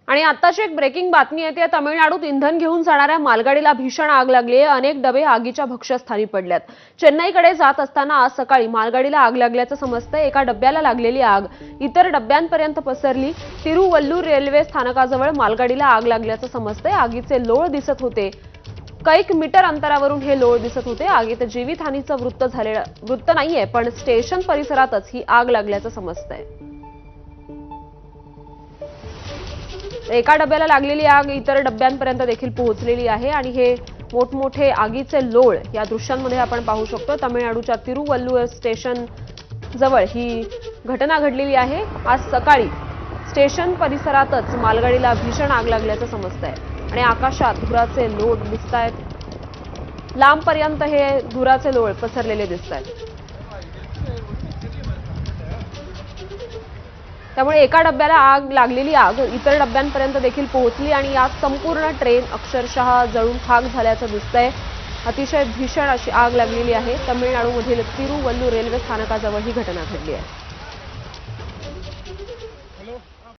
आणि आताची एक ब्रेकिंग बातमी येते। तामिळनाडूत इंधन घेऊन जाणाऱ्या मालगाडीला भीषण आग लागली आहे। अनेक डबे आगीच्या भक्ष्यस्थानी पडल्यात। चेन्नईकडे जात असताना आज सकाळी मालगाडीला आग लागल्याचं समजतंय। एका डब्याला लागलेली आग इतर डब्यांपर्यंत पसरली। तिरुवल्लूर रेल्वे स्थानकाजवळ मालगाडीला आग लागल्याचं समजतंय। आगीचे लोळ दिसत होते। कैक मीटर अंतरावरून हे लोळ दिसत होते। आगीत जीवितहानीचं वृत्त नाहीये, पण स्टेशन परिसरातच ही आग लागल्याचं समजतंय। एका डब्याला लागलेली आग इतर डब्यांपर्यंत देखील पोहोचलेली आहे आणि हे मोठमोठे आगीचे लोळ या दृश्यांमध्ये आपण पाहू शकतो। तामिळनाडूच्या तिरुवल्लूर स्टेशन जवळ ही घटना घडलेली आहे। आज सकाळी स्टेशन परिसरातच मालगाडीला भीषण आग लागल्याचं समजतंय आणि आकाशात धुराचे लोळ दिसतायत। लांबपर्यंत हे धुराचे लोळ पसरलेले दिसतायत। त्यामुळे एका डब्याला आग लागलेली आग इतर डब्यांपर्यंत देखील पोहोचली आणि यात संपूर्ण ट्रेन अक्षरशः जळून खाक झाल्याचं दिसतंय। अतिशय भीषण अशी आग लागलेली आहे। तामिळनाडूमधील तिरुवल्लूर रेल्वे स्थानकाजवळ ही घटना घडली आहे।